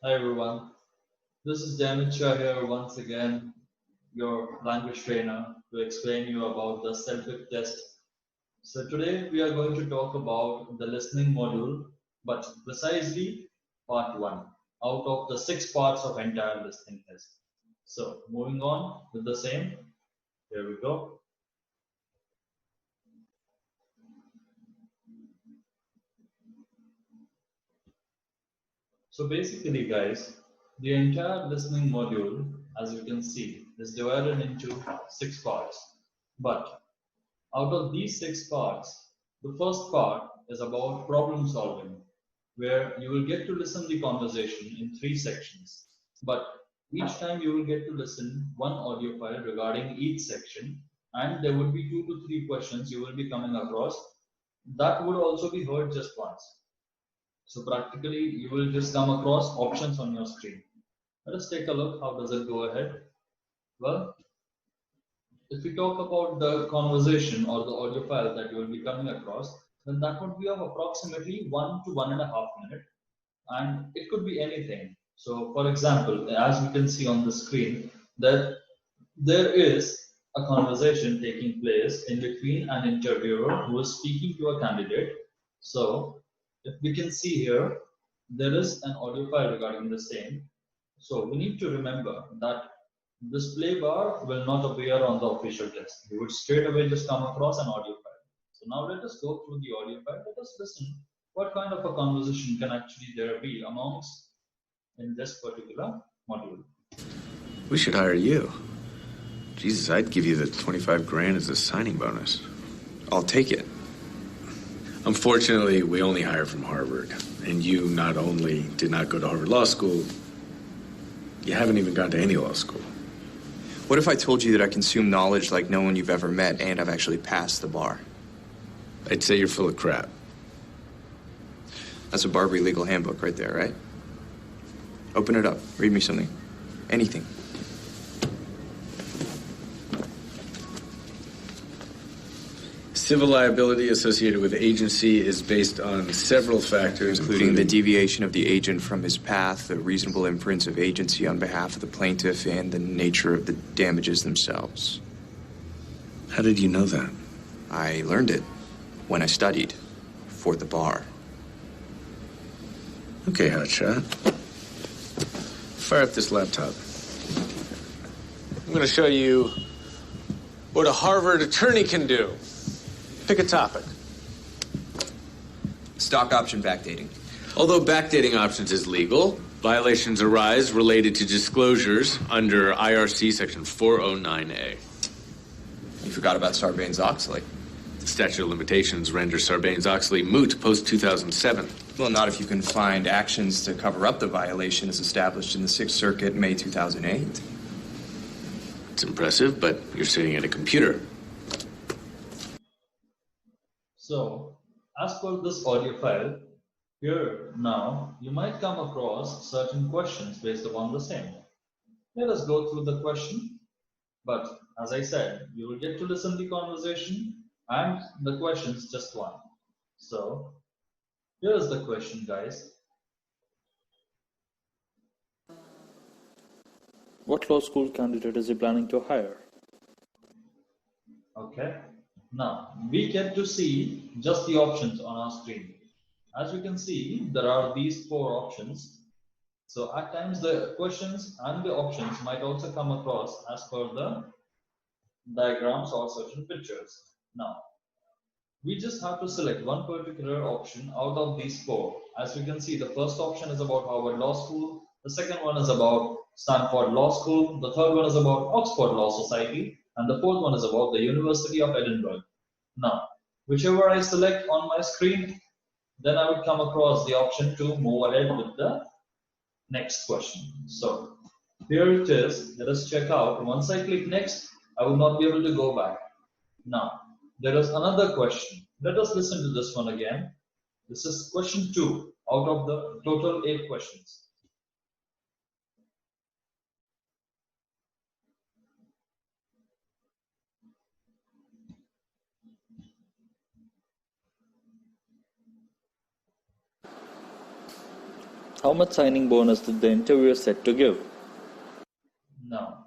Hi everyone, this is Damit Shah here once again, your language trainer, to explain you about the CELPIP test. So today we are going to talk about the listening module, but precisely part 1 out of the 6 parts of entire listening test. So moving on with the same, here we go. So basically guys, the entire listening module, as you can see, is divided into 6 parts. But out of these 6 parts, the first part is about problem solving, where you will get to listen the conversation in 3 sections. But each time you will get to listen one audio file regarding each section, and there would be 2 to 3 questions you will be coming across that would also be heard just once. So practically, you will just come across options on your screen. Let us take a look. How does it go ahead? Well, if we talk about the conversation or the audio file that you will be coming across, then that would be of approximately 1 to 1.5 minutes, and it could be anything. So, for example, as we can see on the screen, that there is a conversation taking place in between an interviewer who is speaking to a candidate. So, if we can see here, there is an audio file regarding the same. So, we need to remember that this play bar will not appear on the official test. You would straight away just come across an audio file. So now let us go through the audio file. Let us listen what kind of a conversation can actually there be amongst in this particular module. We should hire you. Jesus, I'd give you the 25 grand as a signing bonus. I'll take it. Unfortunately, we only hire from Harvard. And you not only did not go to Harvard Law School, you haven't even gone to any law school. What if I told you that I consume knowledge like no one you've ever met and I've actually passed the bar? I'd say you're full of crap. That's a Barbary legal handbook right there, right? Open it up. Read me something. Anything. Civil liability associated with agency is based on several factors, Including the deviation of the agent from his path, the reasonable inference of agency on behalf of the plaintiff, and the nature of the damages themselves. How did you know that? I learned it when I studied for the bar. Okay, hotshot. Fire up this laptop. I'm going to show you what a Harvard attorney can do. Pick a topic. Stock option backdating. Although backdating options is legal, violations arise related to disclosures under IRC Section 409A. You forgot about Sarbanes-Oxley. The statute of limitations renders Sarbanes-Oxley moot post-2007. Well, not if you can find actions to cover up the violation as established in the Sixth Circuit May 2008. It's impressive, but you're sitting at a computer. So, as per this audio file, here now you might come across certain questions based upon the same. Let us go through the question, but as I said, you will get to listen the conversation and the questions just one. So, here is the question, guys. What law school candidate is he planning to hire? Okay. Now, we get to see just the options on our screen. As you can see, there are these 4 options. So at times the questions and the options might also come across as per the diagrams or certain pictures. Now, we just have to select one particular option out of these 4. As you can see, the first option is about Harvard Law School, the second one is about Stanford Law School, the third one is about Oxford Law Society, and the fourth one is about the University of Edinburgh. Now, whichever I select on my screen, then I would come across the option to move ahead with the next question. So, here it is. Let us check out. Once I click next, I will not be able to go back. Now, there is another question. Let us listen to this one again. This is question 2 out of the total 8 questions. How much signing bonus did the interviewer set to give? Now,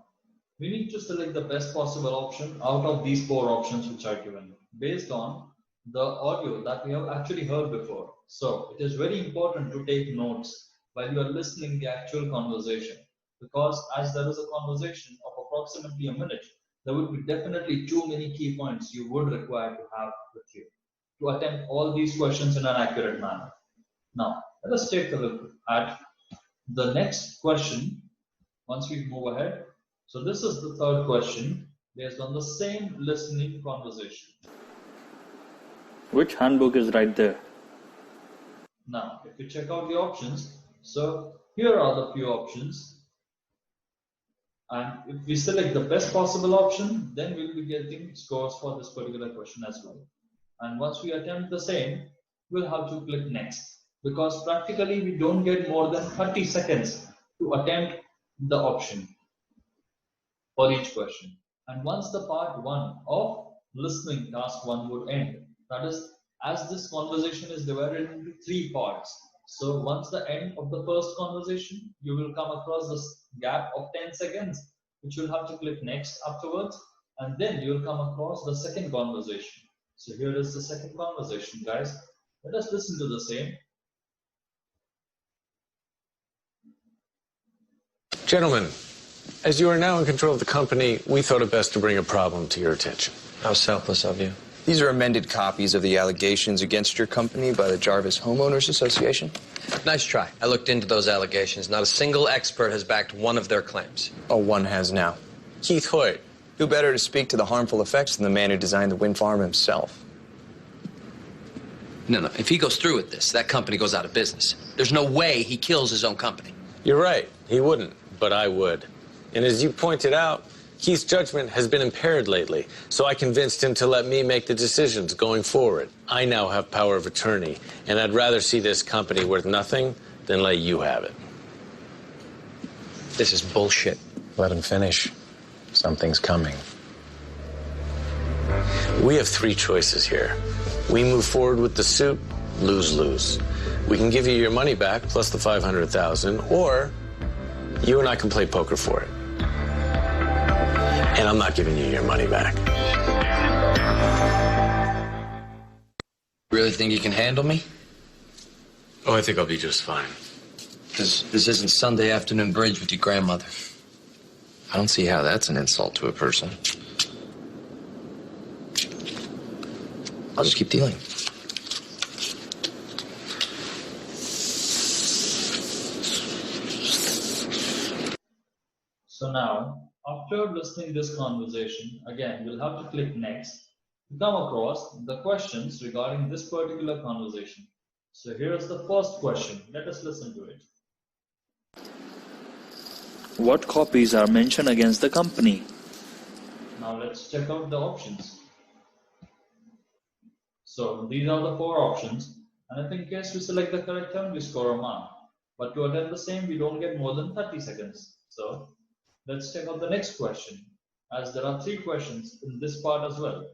we need to select the best possible option out of these four options which are given based on the audio that we have actually heard before. So it is very important to take notes while you are listening the actual conversation, because as there is a conversation of approximately a minute, there would be definitely too many key points you would require to have with you to attempt all these questions in an accurate manner. Now, let us take a look at the next question once we move ahead. So this is the third question based on the same listening conversation. Which handbook is right there? Now, if you check out the options, so here are the few options. And if we select the best possible option, then we'll be getting scores for this particular question as well. And once we attempt the same, we'll have to click next, because practically we don't get more than 30 seconds to attempt the option for each question. And once the part one of listening task one would end, that is, as this conversation is divided into three parts. So once the end of the first conversation, you will come across this gap of 10 seconds, which you'll have to click next afterwards, and then you'll come across the second conversation. So here is the second conversation, guys. Let us listen to the same. Gentlemen, as you are now in control of the company, we thought it best to bring a problem to your attention. How selfless of you. These are amended copies of the allegations against your company by the Jarvis Homeowners Association. Nice try. I looked into those allegations. Not a single expert has backed one of their claims. Oh, one has now. Keith Hoyt. Who better to speak to the harmful effects than the man who designed the wind farm himself? No. If he goes through with this, that company goes out of business. There's no way he kills his own company. You're right. He wouldn't, but I would. And as you pointed out, Keith's judgment has been impaired lately, so I convinced him to let me make the decisions going forward. I now have power of attorney, and I'd rather see this company worth nothing than let you have it. This is bullshit. Let him finish. Something's coming. We have three choices here. We move forward with the suit, lose-lose. We can give you your money back plus the $500,000, or you and I can play poker for it. And I'm not giving you your money back. Really think you can handle me? Oh, I think I'll be just fine. This isn't Sunday afternoon bridge with your grandmother. I don't see how that's an insult to a person. I'll just keep dealing. So now, after listening this conversation, again, we'll have to click next to come across the questions regarding this particular conversation. So here's the first question. Let us listen to it. What copies are mentioned against the company? Now let's check out the options. So these are the four options, and if in case we select the correct one, we score a mark. But to attempt the same, we don't get more than 30 seconds. So let's check out the next question, as there are three questions in this part as well.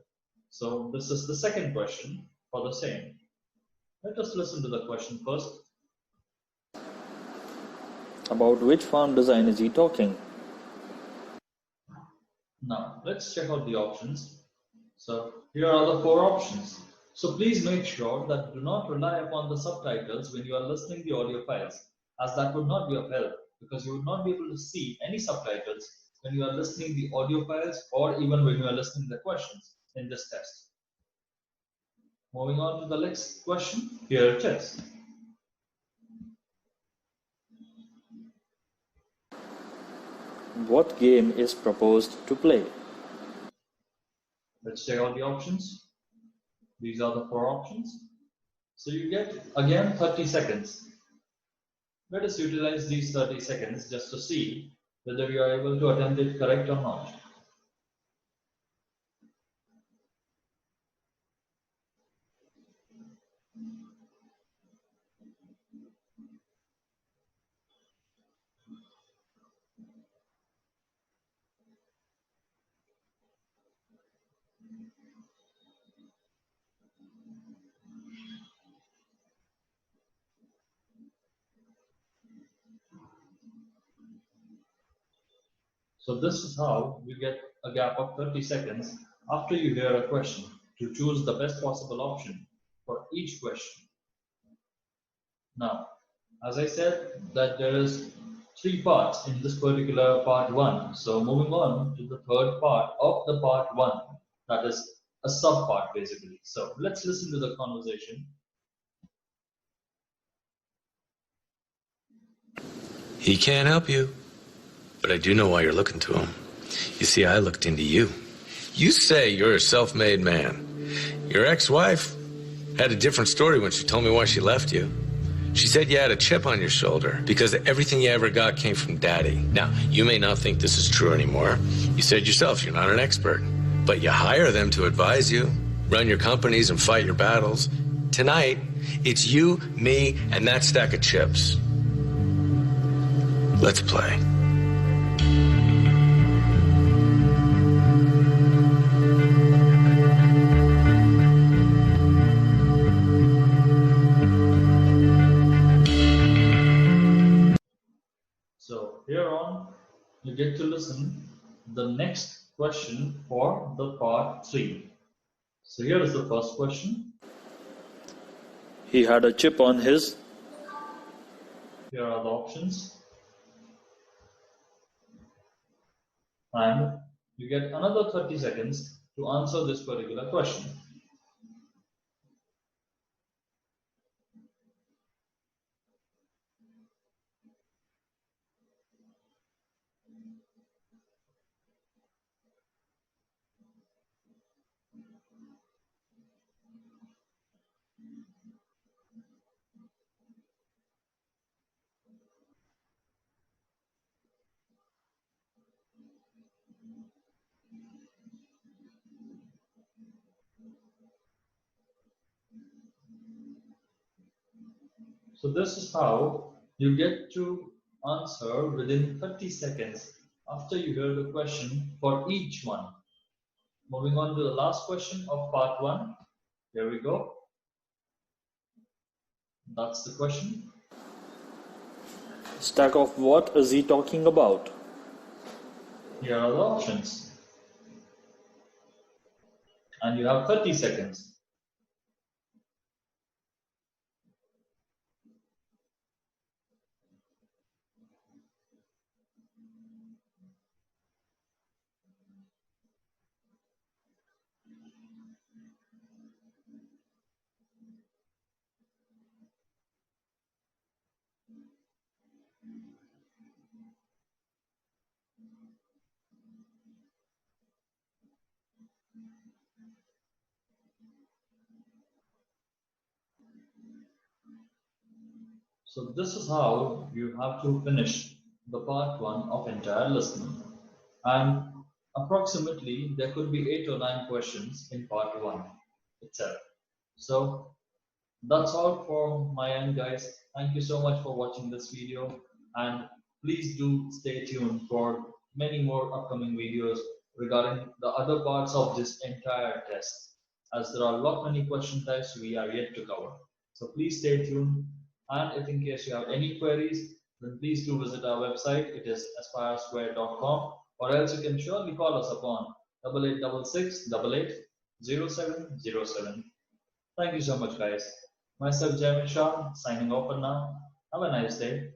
So this is the second question for the same. Let us listen to the question first. About which farm design is he talking? Now let's check out the options. So here are the four options. So please make sure that do not rely upon the subtitles when you are listening the audio files, as that would not be of help, because you would not be able to see any subtitles when you are listening the audio files or even when you are listening the questions in this test. Moving on to the next question, here it is. What game is proposed to play? Let's check out the options. These are the four options. So you get again 30 seconds. Let us utilize these 30 seconds just to see whether we are able to attempt it correct or not. So this is how you get a gap of 30 seconds after you hear a question to choose the best possible option for each question. Now, as I said that there is 3 parts in this particular part 1. So moving on to the third part of the part 1, that is a sub part basically. So let's listen to the conversation. He can't help you, but I do know why you're looking to him. You see, I looked into you. You say you're a self-made man. Your ex-wife had a different story when she told me why she left you. She said you had a chip on your shoulder because everything you ever got came from Daddy. Now, you may not think this is true anymore. You said yourself you're not an expert, but you hire them to advise you, run your companies, and fight your battles. Tonight, it's you, me, and that stack of chips. Let's play. So here on, you get to listen the next question for the part 3. So here is the first question. He had a chip on his. Here are the options. And you get another 30 seconds to answer this particular question. So this is how you get to answer within 30 seconds after you hear the question for each one. Moving on to the last question of part 1. Here we go. That's the question. Stack of what is he talking about? Here are the options. And you have 30 seconds. So this is how you have to finish the part 1 of entire listening. And approximately there could be 8 or 9 questions in part 1 itself. So that's all for my end, guys. Thank you so much for watching this video, and please do stay tuned for many more upcoming videos regarding the other parts of this entire test, as there are a lot many question types we are yet to cover. So please stay tuned, and if in case you have any queries, then please do visit our website. It is aspiresquare.com, or else you can surely call us upon 8866 880707. Thank you so much, guys. Myself, Jamie Shah, signing off for now. Have a nice day.